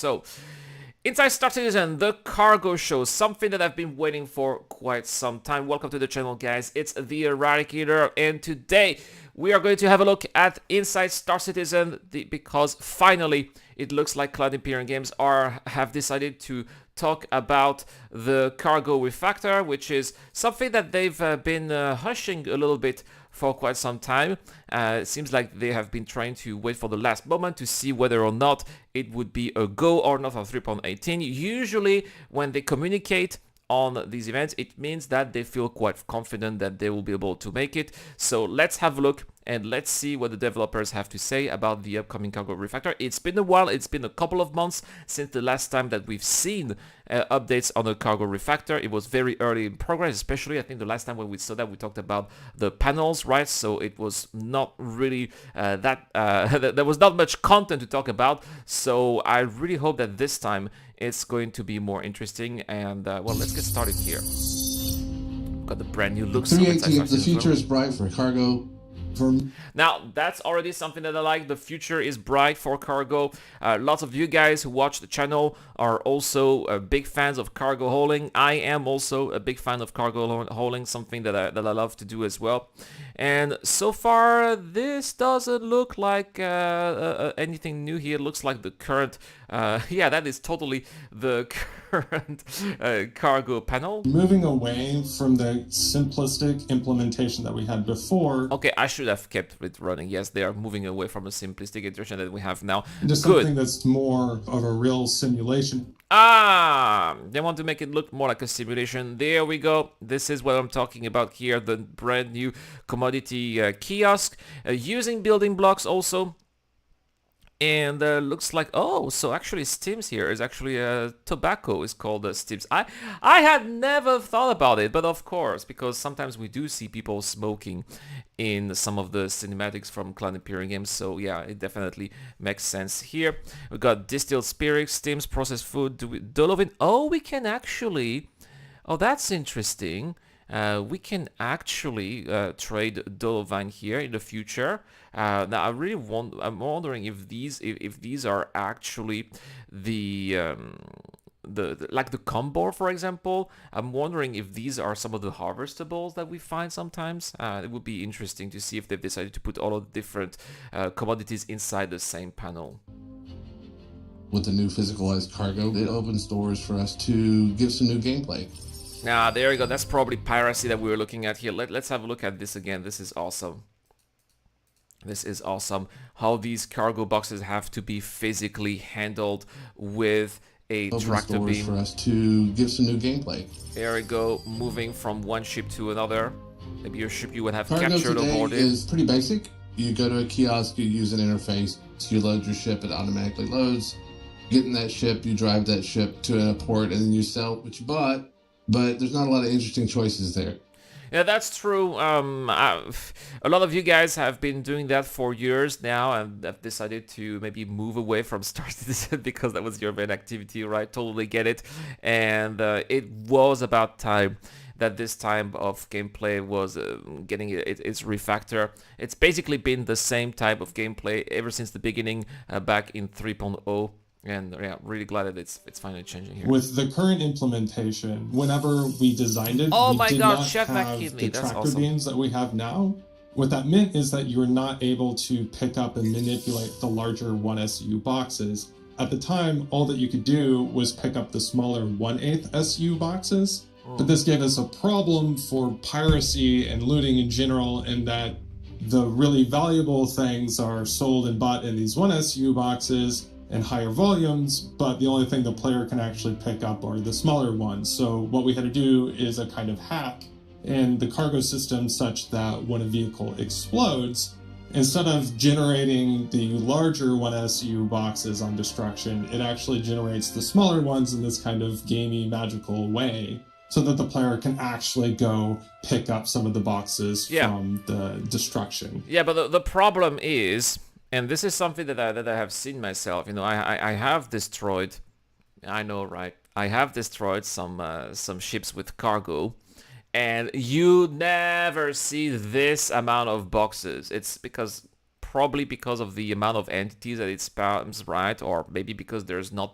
So, Inside Star Citizen, the cargo show, something that I've been waiting for quite some time. Welcome to the channel, guys. It's the Eradicator, and today we are going to have a look at Inside Star Citizen because finally it looks like Cloud Imperium Games have decided to talk about the cargo refactor, which is something that they've been hushing a little bit for quite some time. It seems like they have been trying to wait for the last moment to see whether or not it would be a go or not on 3.18. Usually when they communicate on these events, it means that they feel quite confident that they will be able to make it. So let's have a look and let's see what the developers have to say about the upcoming cargo refactor. It's been a while, it's been a couple of months since the last time that we've seen updates on the cargo refactor. It was very early in progress, especially I think the last time when we saw that we talked about the panels, right? So it was not really there was not much content to talk about. So I really hope that this time it's going to be more interesting. And well, let's get started here. Got the brand new looks. 318, the future is bright for cargo. Now, that's already something that I like. The future is bright for cargo. Lots of you guys who watch the channel are also big fans of cargo hauling. I am also a big fan of cargo hauling, something that I love to do as well. And so far, this doesn't look like anything new here. It looks like the current, yeah, that is totally the current cargo panel. Moving away from the simplistic implementation that we had before. Okay, I should have kept it running. Yes, they are moving away from a simplistic iteration that we have now. Just something that's more of a real simulation. Ah, they want to make it look more like a simulation. There we go. This is what I'm talking about here. The brand new commodity kiosk using building blocks also. And looks like, oh, so actually Stims here is actually tobacco is called Stims. I had never thought about it, but of course, because sometimes we do see people smoking in some of the cinematics from Cloud Imperium Games, so yeah, it definitely makes sense here. We got distilled spirits, Stims, processed food, Dolovin. Oh, we can actually, oh, that's interesting. We can actually trade Dolovine here in the future. Now, I'm wondering if these are actually the like the Combor, for example. I'm wondering if these are some of the harvestables that we find sometimes. It would be interesting to see if they've decided to put all of the different commodities inside the same panel. With the new physicalized cargo, it opens doors for us to give some new gameplay. Now, there you go. That's probably Piracy that we were looking at here. Let's have a look at this again. This is awesome. This is awesome. How these cargo boxes have to be physically handled with a tractor beam. For us to give some new gameplay. There we go. Moving from one ship to another. Maybe your ship you would have cargo captured or boarded. Is pretty basic. You go to a kiosk, you use an interface, so you load your ship, it automatically loads. You get in that ship, you drive that ship to a port, and then you sell what you bought. But there's not a lot of interesting choices there. Yeah, that's true. A lot of you guys have been doing that for years now and have decided to maybe move away from Star Citizen because that was your main activity, right? Totally get it. And it was about time that this type of gameplay was getting its refactor. It's basically been the same type of gameplay ever since the beginning back in 3.0. And yeah, really glad that it's finally changing here. With the current implementation, whenever we designed it, oh we my did God, not Chef have vacuumed the me. That's tractor awesome. beams that we have now. What that meant is that you were not able to pick up and manipulate the larger 1SU boxes. At the time, all that you could do was pick up the smaller 1/8 SU boxes. But this gave us a problem for piracy and looting in general, in that the really valuable things are sold and bought in these 1SU boxes and higher volumes, but the only thing the player can actually pick up are the smaller ones. So what we had to do is a kind of hack in the cargo system such that when a vehicle explodes, instead of generating the larger 1SU boxes on destruction, it actually generates the smaller ones in this kind of gamey, magical way, so that the player can actually go pick up some of the boxes from the destruction. Yeah, but the problem is, and this is something that I have seen myself. You know, I have destroyed. I know, right? I have destroyed some ships with cargo, and you never see this amount of boxes. It's because probably because of the amount of entities that it spams, right? Or maybe because there's no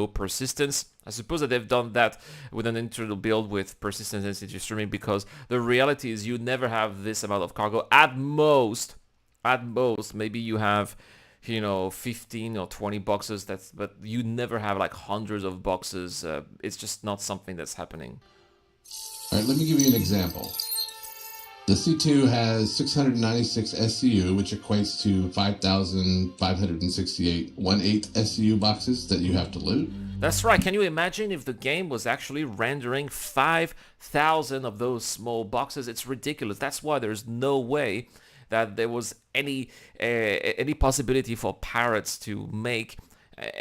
persistence. I suppose that they've done that with an internal build with persistence entity streaming, because the reality is you never have this amount of cargo. At most, maybe you have, 15 or 20 boxes. But you never have like hundreds of boxes. It's just not something that's happening. All right, let me give you an example. The C2 has 696 SCU, which equates to 5,568 1/8 SCU boxes that you have to loot. That's right. Can you imagine if the game was actually rendering 5,000 of those small boxes? It's ridiculous. That's why there's no way that there was any possibility for pirates to make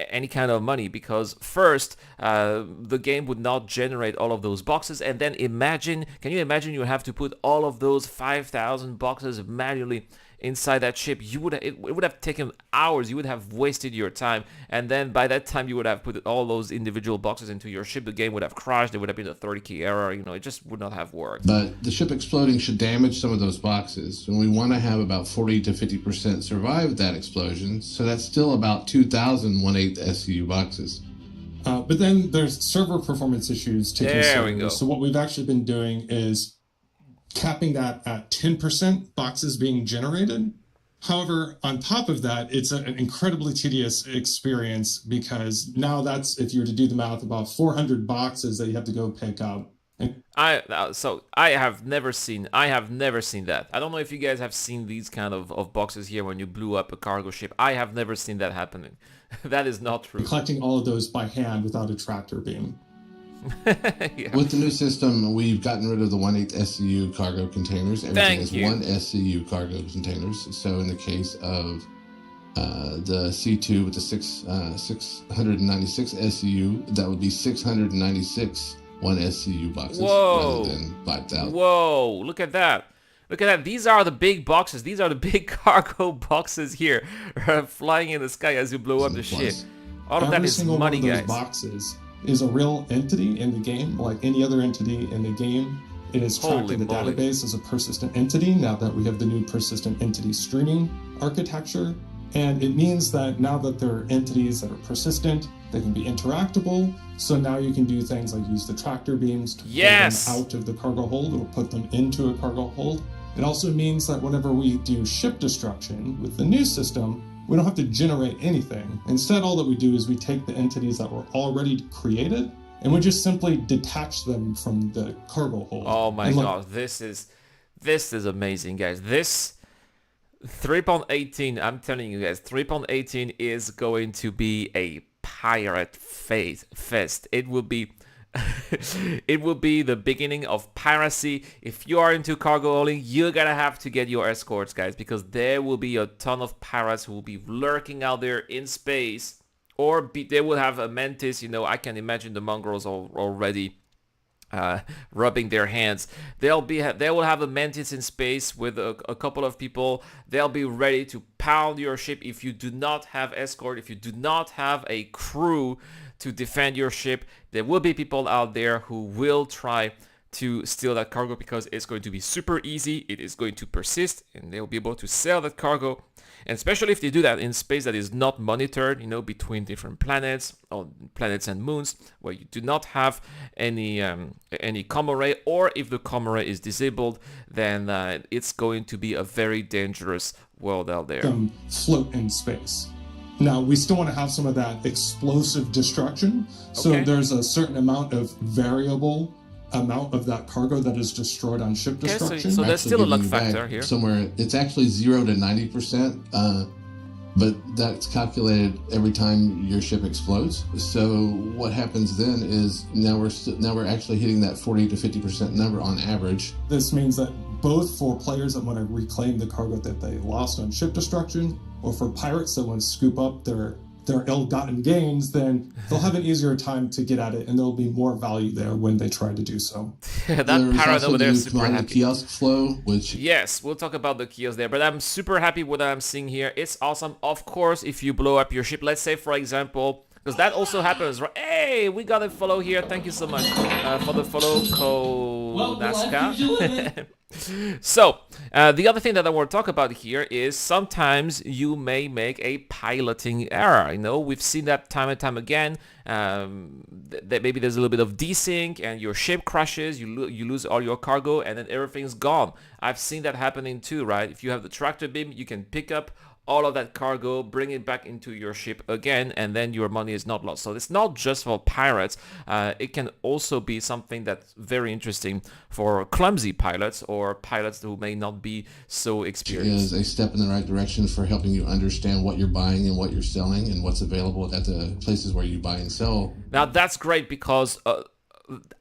any kind of money, because first the game would not generate all of those boxes, and then can you imagine you have to put all of those 5,000 boxes manually inside that ship? It would have taken hours. You would have wasted your time, and then by that time you would have put all those individual boxes into your ship. The game would have crashed. There would have been a 30k error. It just would not have worked. But the ship exploding should damage some of those boxes, and we want to have about 40 to 50% survive that explosion. So that's still about 2,000 1/8 SCU boxes. But then there's server performance issues to consider. There we go. So what we've actually been doing is capping that at 10% boxes being generated. However, on top of that, it's an incredibly tedious experience, because now that's, if you were to do the math, about 400 boxes that you have to go pick up. I have never seen that. I don't know if you guys have seen these kind of boxes here when you blew up a cargo ship. I have never seen that happening. That is not true. Collecting all of those by hand without a tractor beam. Yeah. With the new system, we've gotten rid of the 1/8 SCU cargo containers. Everything is 1 SCU cargo containers. So in the case of the C2 with the 696 SCU, that would be 696 1 SCU boxes rather than 5,000. Whoa! Look at that! Look at that! These are the big boxes. These are the big cargo boxes here, flying in the sky as you blow up the ship. All of that is money, guys. Every single one of those boxes is a real entity in the game, like any other entity in the game. It is tracked in the database as a persistent entity now that we have the new persistent entity streaming architecture. And it means that now that there are entities that are persistent, they can be interactable. So now you can do things like use the tractor beams to pull them out of the cargo hold. It'll put them into a cargo hold. It also means that whenever we do ship destruction with the new system, we don't have to generate anything. Instead, all that we do is we take the entities that were already created and we just simply detach them from the cargo hold. Oh my god, this is amazing, guys. This 3.18, I'm telling you guys, 3.18 is going to be a pirate fest. It will be it will be the beginning of piracy. If you are into cargo hauling, you're gonna have to get your escorts, guys, because there will be a ton of pirates who will be lurking out there in space, or they will have a mantis. I can imagine the mongrels already rubbing their hands. They will have a mantis in space with a couple of people. They'll be ready to pound your ship if you do not have escort, if you do not have a crew to defend your ship. There will be people out there who will try to steal that cargo, because it's going to be super easy. It is going to persist, and they'll be able to sell that cargo. And especially if they do that in space that is not monitored, between different planets or planets and moons, where you do not have any comm array, or if the comm array is disabled, then it's going to be a very dangerous world out there. Float in space. Now, we still want to have some of that explosive destruction. So there's a certain amount of variable amount of that cargo that is destroyed on ship destruction. So there's still a luck factor here. Somewhere, it's actually 0 to 90%, but that's calculated every time your ship explodes. So what happens then is now we're actually hitting that 40 to 50% number on average. This means that both for players that want to reclaim the cargo that they lost on ship destruction, or for pirates that want to scoop up their ill-gotten gains, then they'll have an easier time to get at it, and there'll be more value there when they try to do so. That pirate over there is super happy. The kiosk flow, which... Yes, we'll talk about the kiosk there, but I'm super happy with what I'm seeing here. It's awesome. Of course, if you blow up your ship, let's say, for example, because that also happens, right? Hey, we got a follow here. Thank you so much for the follow, Konaska. So, the other thing that I want to talk about here is sometimes you may make a piloting error. You know, we've seen that time and time again. That maybe there's a little bit of desync and your ship crashes, you lose all your cargo, and then everything's gone. I've seen that happening too, right? If you have the tractor beam, you can pick up all of that cargo, bring it back into your ship again, and then your money is not lost. So it's not just for pirates. It can also be something that's very interesting for clumsy pilots or pilots who may not be so experienced. Is a step in the right direction for helping you understand what you're buying and what you're selling and what's available at the places where you buy and sell. Now that's great because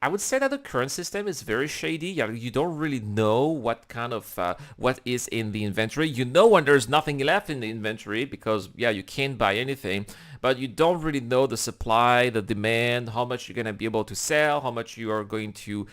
I would say that the current system is very shady. You don't really know what kind of what is in the inventory. You know when there's nothing left in the inventory because you can't buy anything, but you don't really know the supply, the demand, how much you're going to be able to sell, how much you are going to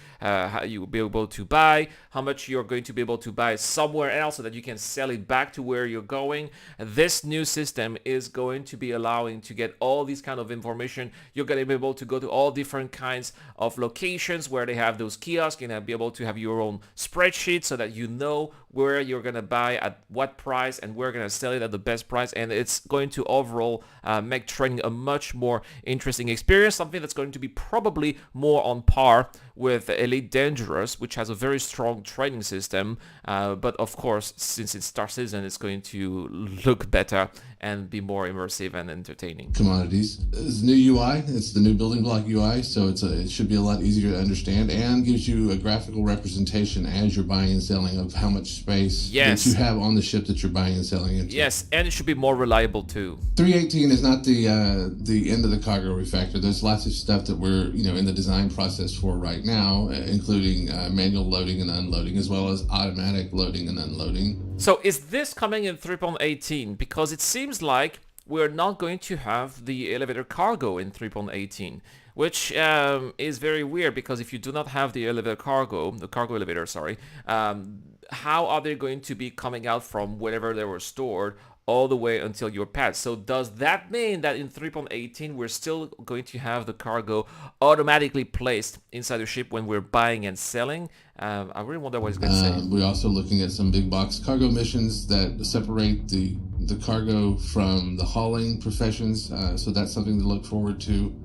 you will be able to buy, how much you're going to be able to buy somewhere else so that you can sell it back to where you're going. This new system is going to be allowing to get all these kind of information. You're going to be able to go to all different kinds of locations where they have those kiosks. You're going to be able to have your own spreadsheet so that you know where you're going to buy at what price and we're going to sell it at the best price, and it's going to overall make trading a much more interesting experience, something that's going to be probably more on par with Elite Dangerous, which has a very strong trading system, but of course since it's Star Citizen it's going to look better and be more immersive and entertaining. Commodities. It's new UI. It's the new building block UI, so it should be a lot easier to understand and gives you a graphical representation as you're buying and selling of how much space that you have on the ship that you're buying and selling into. Yes, and it should be more reliable too. 318 is not the end of the cargo refactor. There's lots of stuff that we're in the design process for right now, including manual loading and unloading, as well as automatic loading and unloading. So is this coming in 3.18? Because it seems like we're not going to have the elevator cargo in 3.18, which is very weird, because if you do not have the elevator cargo, the cargo elevator, sorry, how are they going to be coming out from wherever they were stored all the way until your pad? So does that mean that in 3.18 we're still going to have the cargo automatically placed inside the ship when we're buying and selling? I really wonder what it's going to say. We're also looking at some big box cargo missions that separate the cargo from the hauling professions, so that's something to look forward to.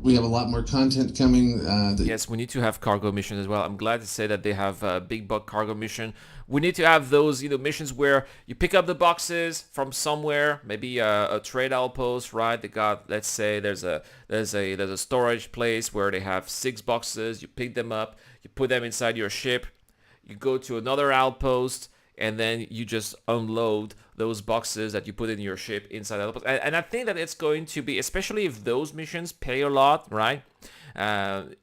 We have a lot more content coming. Yes, we need to have cargo missions as well. I'm glad to say that they have a big bug cargo mission. We need to have those, missions where you pick up the boxes from somewhere, maybe a trade outpost, right? They got, let's say, there's a storage place where they have 6 boxes. You pick them up, you put them inside your ship, you go to another outpost, and then you just unload those boxes that you put in your ship inside the outpost. And I think that it's going to be, especially if those missions pay a lot, right?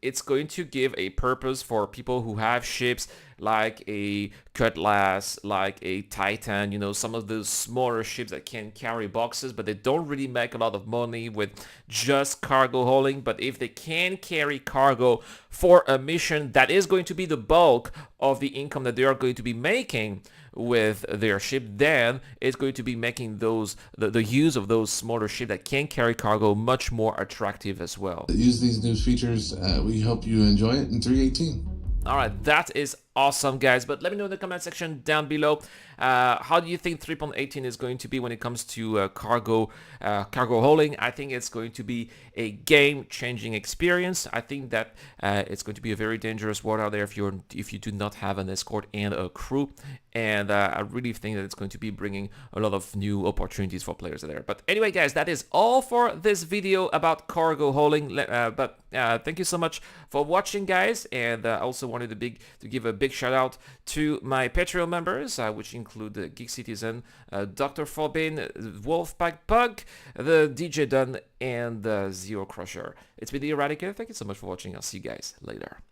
It's going to give a purpose for people who have ships like a Cutlass, like a Titan, some of those smaller ships that can carry boxes, but they don't really make a lot of money with just cargo hauling. But if they can carry cargo for a mission that is going to be the bulk of the income that they are going to be making with their ship, then it's going to be making those the use of those smaller ships that can carry cargo much more attractive as well. Use these new features. We hope you enjoy it in 318. All right, that is awesome, guys. But let me know in the comment section down below, how do you think 3.18 is going to be when it comes to cargo hauling? I think it's going to be a game-changing experience. I think that it's going to be a very dangerous world out there if you do not have an escort and a crew. And I really think that it's going to be bringing a lot of new opportunities for players there. But anyway, guys, that is all for this video about cargo hauling. Thank you so much for watching, guys. And I also wanted to give a big shout out to my Patreon members, which include Geek Citizen, Dr. Forbin, Wolfpack Pug, the DJ Dunn, and Zero Crusher. It's been the Eradicator. Thank you so much for watching. I'll see you guys later.